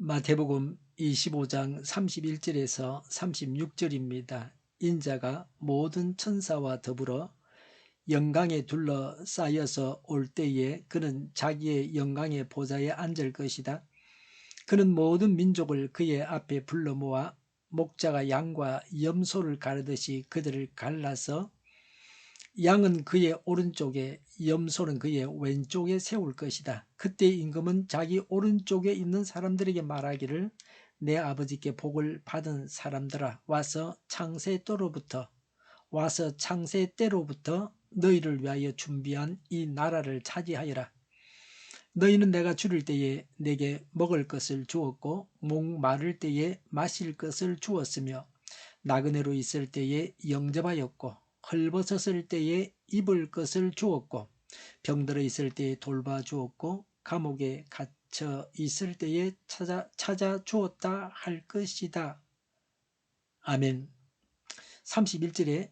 마태복음 25장 31절에서 36절입니다. 인자가 모든 천사와 더불어 영광에 둘러싸여서 올 때에 그는 자기의 영광의 보좌에 앉을 것이다. 그는 모든 민족을 그의 앞에 불러 모아 목자가 양과 염소를 가르듯이 그들을 갈라서 양은 그의 오른쪽에 염소는 그의 왼쪽에 세울 것이다. 그때 임금은 자기 오른쪽에 있는 사람들에게 말하기를 내 아버지께 복을 받은 사람들아 와서 창세 때로부터 너희를 위하여 준비한 이 나라를 차지하여라. 너희는 내가 줄일 때에 내게 먹을 것을 주었고 목마를 때에 마실 것을 주었으며 나그네로 있을 때에 영접하였고 헐벗었을 때에 입을 것을 주었고 병들어 있을 때에 돌봐주었고 감옥에 갇혀 있을 때에 찾아 주었다 할 것이다. 아멘. 31절에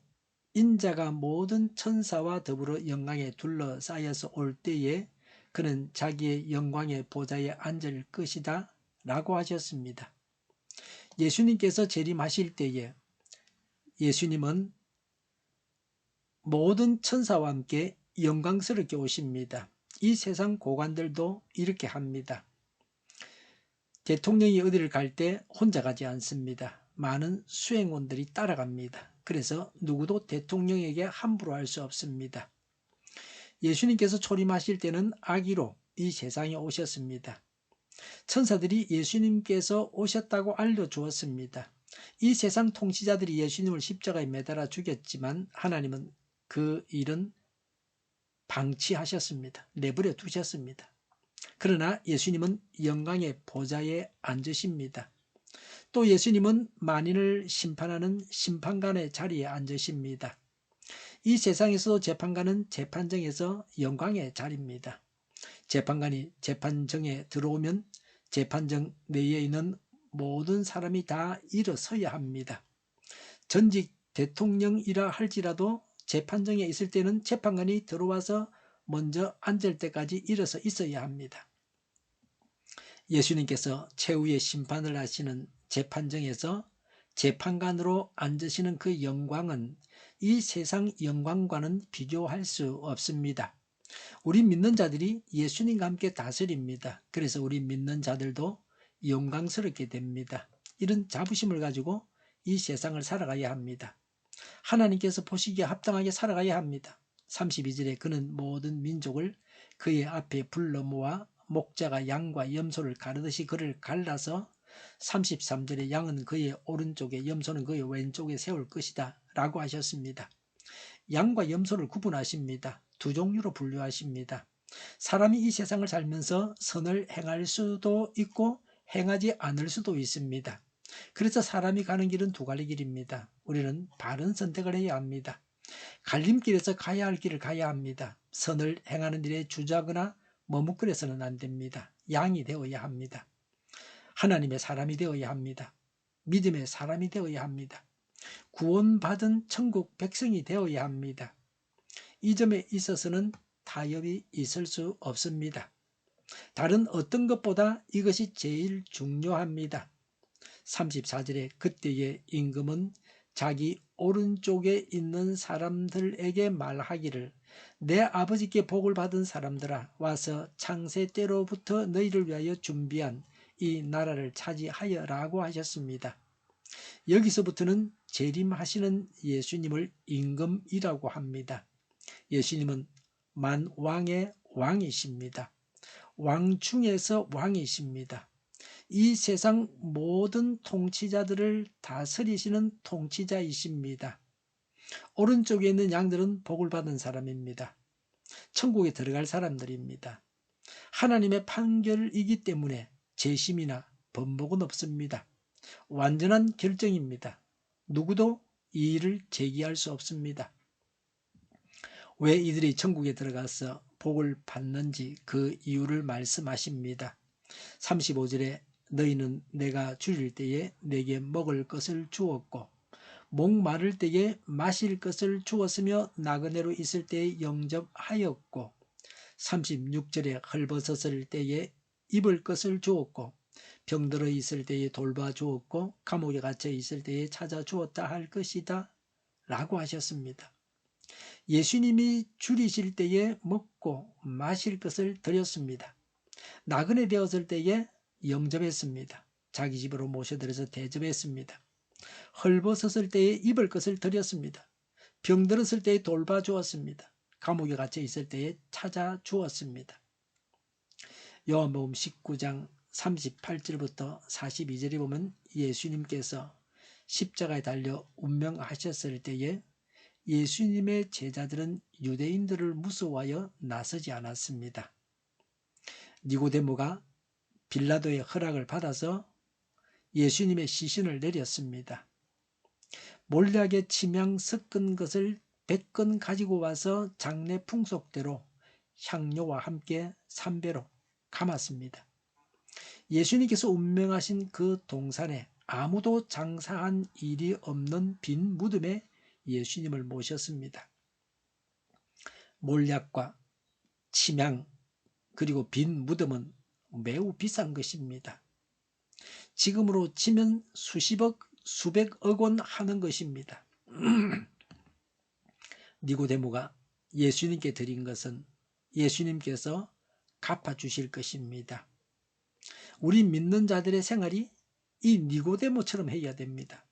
인자가 모든 천사와 더불어 영광에 둘러싸여서 올 때에 그는 자기의 영광의 보좌에 앉을 것이다 라고 하셨습니다. 예수님께서 재림하실 때에 예수님은 모든 천사와 함께 영광스럽게 오십니다. 이 세상 고관들도 이렇게 합니다. 대통령이 어디를 갈 때 혼자 가지 않습니다. 많은 수행원들이 따라갑니다. 그래서 누구도 대통령에게 함부로 할 수 없습니다. 예수님께서 초림하실 때는 아기로 이 세상에 오셨습니다. 천사들이 예수님께서 오셨다고 알려주었습니다. 이 세상 통치자들이 예수님을 십자가에 매달아 죽였지만 하나님은 그 일은 방치하셨습니다. 내버려 두셨습니다. 그러나 예수님은 영광의 보좌에 앉으십니다. 또 예수님은 만인을 심판하는 심판관의 자리에 앉으십니다. 이 세상에서도 재판관은 재판정에서 영광의 자리입니다. 재판관이 재판정에 들어오면 재판정 내에 있는 모든 사람이 다 일어서야 합니다. 전직 대통령이라 할지라도 재판정에 있을 때는 재판관이 들어와서 먼저 앉을 때까지 일어서 있어야 합니다. 예수님께서 최후의 심판을 하시는 재판정에서 재판관으로 앉으시는 그 영광은 이 세상 영광과는 비교할 수 없습니다. 우리 믿는 자들이 예수님과 함께 다스립니다. 그래서 우리 믿는 자들도 영광스럽게 됩니다. 이런 자부심을 가지고 이 세상을 살아가야 합니다. 하나님께서 보시기에 합당하게 살아가야 합니다. 32절에 그는 모든 민족을 그의 앞에 불러 모아 목자가 양과 염소를 가르듯이 그를 갈라서 33절에 양은 그의 오른쪽에 염소는 그의 왼쪽에 세울 것이다 라고 하셨습니다. 양과 염소를 구분하십니다. 두 종류로 분류하십니다. 사람이 이 세상을 살면서 선을 행할 수도 있고 행하지 않을 수도 있습니다. 그래서 사람이 가는 길은 두 가지 길입니다. 우리는 바른 선택을 해야 합니다. 갈림길에서 가야 할 길을 가야 합니다. 선을 행하는 일에 주저하거나 머뭇거려서는 안 됩니다. 양이 되어야 합니다. 하나님의 사람이 되어야 합니다. 믿음의 사람이 되어야 합니다. 구원받은 천국 백성이 되어야 합니다. 이 점에 있어서는 타협이 있을 수 없습니다. 다른 어떤 것보다 이것이 제일 중요합니다. 34절에 그때의 임금은 자기 오른쪽에 있는 사람들에게 말하기를 내 아버지께 복을 받은 사람들아 와서 창세 때로부터 너희를 위하여 준비한 이 나라를 차지하여라고 하셨습니다. 여기서부터는 재림하시는 예수님을 임금이라고 합니다. 예수님은 만왕의 왕이십니다. 왕 중에서 왕이십니다. 이 세상 모든 통치자들을 다스리시는 통치자이십니다. 오른쪽에 있는 양들은 복을 받은 사람입니다. 천국에 들어갈 사람들입니다. 하나님의 판결이기 때문에 재심이나 번복은 없습니다. 완전한 결정입니다. 누구도 이 일을 제기할 수 없습니다. 왜 이들이 천국에 들어가서 복을 받는지 그 이유를 말씀하십니다. 35절에 너희는 내가 줄일 때에 내게 먹을 것을 주었고 목마를 때에 마실 것을 주었으며 나그네로 있을 때에 영접하였고 36절에 헐벗었을 때에 입을 것을 주었고 병들어 있을 때에 돌봐주었고 감옥에 갇혀 있을 때에 찾아주었다 할 것이다 라고 하셨습니다. 예수님이 줄이실 때에 먹고 마실 것을 드렸습니다. 나그네 되었을 때에 영접했습니다. 자기 집으로 모셔들여서 대접했습니다. 헐벗었을 때에 입을 것을 드렸습니다. 병들었을 때에 돌봐주었습니다. 감옥에 갇혀 있을 때에 찾아주었습니다. 요한복음 19장 38절부터 42절에 보면 예수님께서 십자가에 달려 운명하셨을 때에 예수님의 제자들은 유대인들을 무서워하여 나서지 않았습니다. 니고데모가 빌라도의 허락을 받아서 예수님의 시신을 내렸습니다. 몰약에 침향 섞은 것을 100건 가지고 와서 장례 풍속대로 향료와 함께 삼배로 감았습니다. 예수님께서 운명하신 그 동산에 아무도 장사한 일이 없는 빈 무덤에 예수님을 모셨습니다. 몰약과 침향 그리고 빈 무덤은 매우 비싼 것입니다. 지금으로 치면 수십억, 수백억 원 하는 것입니다. 니고데모가 예수님께 드린 것은 예수님께서 갚아주실 것입니다. 우리 믿는 자들의 생활이 이 니고데모처럼 해야 됩니다.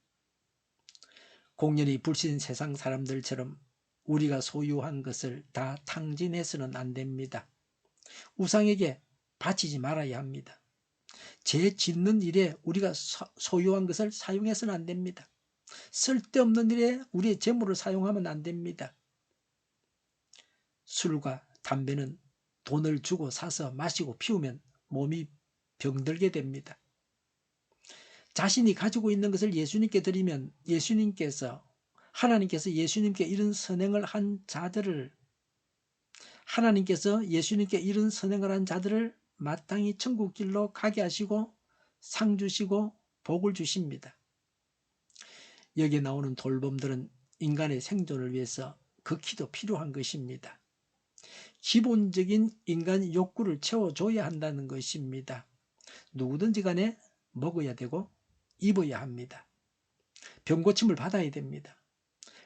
공연히 불신 세상 사람들처럼 우리가 소유한 것을 다 탕진해서는 안 됩니다. 우상에게 바치지 말아야 합니다. 죄 짓는 일에 우리가 소유한 것을 사용해서는 안 됩니다. 쓸데없는 일에 우리의 재물을 사용하면 안 됩니다. 술과 담배는 돈을 주고 사서 마시고 피우면 몸이 병들게 됩니다. 자신이 가지고 있는 것을 예수님께 드리면 하나님께서 예수님께 이런 선행을 한 자들을 마땅히 천국길로 가게 하시고 상 주시고 복을 주십니다. 여기에 나오는 돌봄들은 인간의 생존을 위해서 극히도 필요한 것입니다. 기본적인 인간 욕구를 채워줘야 한다는 것입니다. 누구든지 간에 먹어야 되고 입어야 합니다. 병고침을 받아야 됩니다.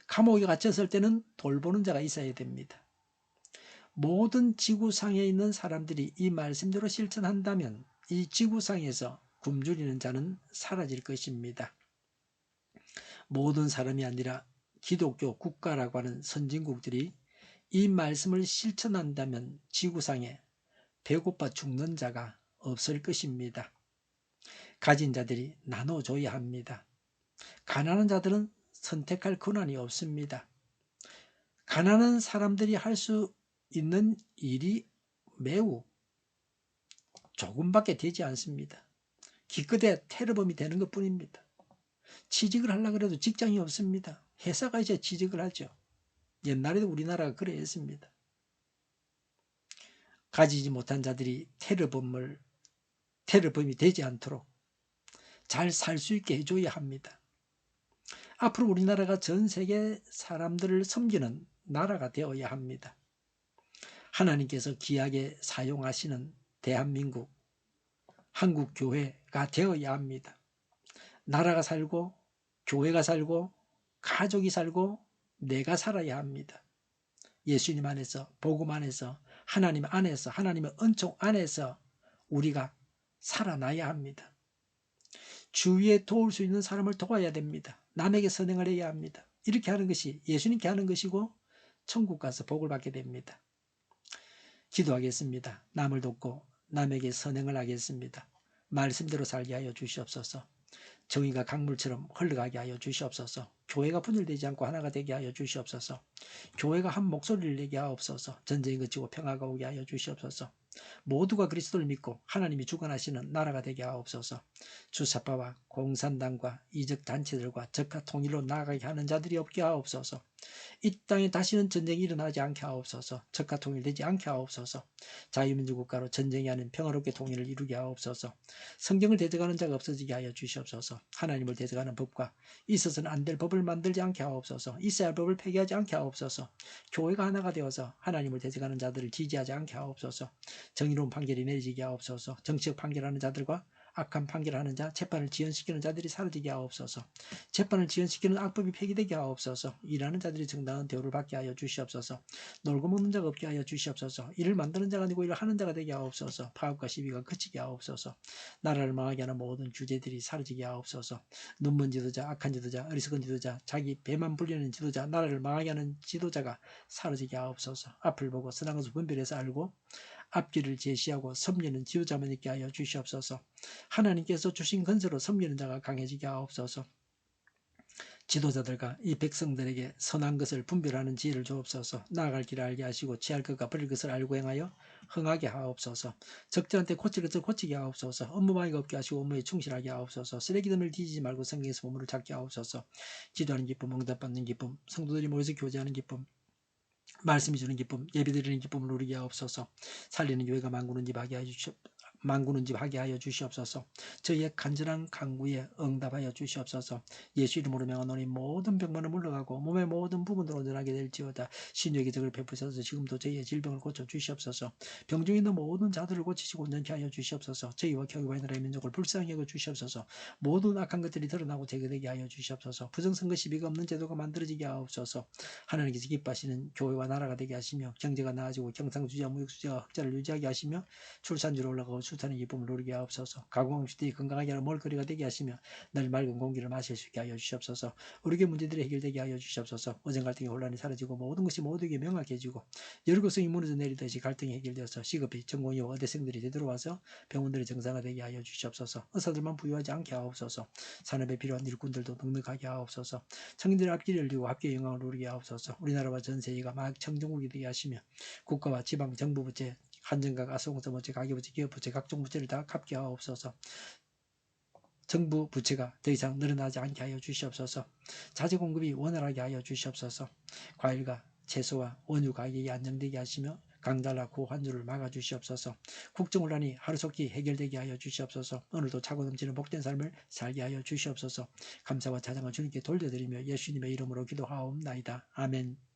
감옥에 갇혔을 때는 돌보는 자가 있어야 됩니다. 모든 지구상에 있는 사람들이 이 말씀대로 실천한다면 이 지구상에서 굶주리는 자는 사라질 것입니다. 모든 사람이 아니라 기독교 국가라고 하는 선진국들이 이 말씀을 실천한다면 지구상에 배고파 죽는 자가 없을 것입니다. 가진 자들이 나눠줘야 합니다. 가난한 자들은 선택할 권한이 없습니다. 가난한 사람들이 할 수 있는 일이 매우 조금밖에 되지 않습니다. 기껏해 테러범이 되는 것뿐입니다. 취직을 하려고 해도 직장이 없습니다. 회사가 이제 취직을 하죠. 옛날에도 우리나라가 그래 했습니다. 가지지 못한 자들이 테러범이 되지 않도록 잘 살 수 있게 해줘야 합니다. 앞으로 우리나라가 전 세계 사람들을 섬기는 나라가 되어야 합니다. 하나님께서 귀하게 사용하시는 대한민국, 한국교회가 되어야 합니다. 나라가 살고 교회가 살고 가족이 살고 내가 살아야 합니다. 예수님 안에서, 복음 안에서, 하나님 안에서, 하나님의 은총 안에서 우리가 살아나야 합니다. 주위에 도울 수 있는 사람을 도와야 됩니다. 남에게 선행을 해야 합니다. 이렇게 하는 것이 예수님께 하는 것이고 천국 가서 복을 받게 됩니다. 기도하겠습니다. 남을 돕고 남에게 선행을 하겠습니다. 말씀대로 살게 하여 주시옵소서. 정의가 강물처럼 흘러가게 하여 주시옵소서. 교회가 분열되지 않고 하나가 되게 하여 주시옵소서. 교회가 한 목소리를 내게 하옵소서. 전쟁이 그치고 평화가 오게 하여 주시옵소서. 모두가 그리스도를 믿고 하나님이 주관하시는 나라가 되게 하옵소서. 주사파와 공산당과 이적 단체들과 적화 통일로 나아가게 하는 자들이 없게 하옵소서. 이 땅에 다시는 전쟁이 일어나지 않게 하옵소서. 적화 통일되지 않게 하옵소서. 자유민주국가로 전쟁이 아닌 평화롭게 통일을 이루게 하옵소서. 성경을 대적하는 자가 없어지게 하여 주시옵소서. 하나님을 대적하는 법과 있어서는 안 될 법을 만들지 않게 하옵소서. 있어야 할 법을 폐기하지 않게 하옵소서. 교회가 하나가 되어서 하나님을 대적하는 자들을 지지하지 않게 하옵소서. 정의로운 판결이 내리게 하옵소서. 정치적 판결하는 자들과 악한 판결하는 자, 재판을 지연시키는 자들이 사라지게 하옵소서. 재판을 지연시키는 악법이 폐기되게 하옵소서. 일하는 자들이 정당한 대우를 받게 하여 주시옵소서. 놀고 먹는 자가 없게 하여 주시옵소서. 일을 만드는 자가 아니고 일을 하는 자가 되게 하옵소서. 파업과 시비가 그치게 하옵소서. 나라를 망하게 하는 모든 주제들이 사라지게 하옵소서. 눈먼 지도자, 악한 지도자, 어리석은 지도자, 자기 배만 불리는 지도자, 나라를 망하게 하는 지도자가 사라지게 하옵소서. 앞을 보고 선한 것을 분별해서 알고 앞길을 제시하고 섬기는 지도자만 있게 하여 주시옵소서. 하나님께서 주신 건설로 섬기는 자가 강해지게 하옵소서. 지도자들과 이 백성들에게 선한 것을 분별하는 지혜를 주옵소서. 나아갈 길을 알게 하시고 취할 것과 버릴 것을 알고 행하여 흥하게 하옵소서. 적절한 때 고칠 것을 고치게 하옵소서. 업무 방해가 없게 하시고 업무에 충실하게 하옵소서. 쓰레기들을 뒤지지 말고 성경에서 보물을 찾게 하옵소서. 기도하는 기쁨, 응답받는 기쁨, 성도들이 모여서 교제하는 기쁨, 말씀이 주는 기쁨, 예배드리는 기쁨을 누리게 하옵소서. 살리는 교회가 만구는 집 하게 하여 주시옵소서. 저희의 간절한 간구에 응답하여 주시옵소서. 예수 이름으로 명하노니 모든 병만은 물러가고 몸의 모든 부분으로 온전하게 될지어다. 신유의 기적을 베푸셔서 지금도 저희의 질병을 고쳐 주시옵소서. 병중에 있는 모든 자들을 고치시고 온전케 하여 주시옵소서. 저희와 교회와 나라의 민족을 불쌍히 여겨 주시옵소서. 모든 악한 것들이 드러나고 제거되게 하여 주시옵소서. 부정선거 시비가 없는 제도가 만들어지게 하옵소서. 하나님께서 기뻐하시는 교회와 나라가 되게 하시며 경제가 나아지고 경상수지와 무역수지와 흑자를 유지하게 하시며 출산율이 올라가고 출산의 기쁨을 누리게 하옵소서. 가공시대에 건강하게 하는 먹을거리가 되게 하시며 늘 맑은 공기를 마실 수 있게 하여 주시옵소서. 우리의 문제들이 해결되게 하여 주시옵소서. 어전 갈등의 혼란이 사라지고 모든 것이 모두에게 명확해지고 여리고성이 무너져 내리듯이 갈등이 해결되어서 시급히 전공의와 의대생들이 되돌아와서 병원들이 정상화되게 하여 주시옵소서. 의사들만 부유하지 않게 하옵소서. 산업에 필요한 일꾼들도 넉넉하게 하옵소서. 청년들의 앞길을 열리고 합계의 영광을 누리게 하옵소서. 우리나라와 전 세계가 마약 청정국이 되게 하시며 국가와 지방 정부 부채, 한정각, 아소공사 부채, 가계부채, 기업부채, 각종 부채를 다 갚게 하옵소서. 정부 부채가 더 이상 늘어나지 않게 하여 주시옵소서. 자재 공급이 원활하게 하여 주시옵소서. 과일과 채소와 원유 가격이 안정되게 하시며 강달러 고환율을 막아주시옵소서. 국정혼란이 하루속히 해결되게 하여 주시옵소서. 오늘도 차고 넘치는 복된 삶을 살게 하여 주시옵소서. 감사와 찬양을 주님께 돌려드리며 예수님의 이름으로 기도하옵나이다. 아멘.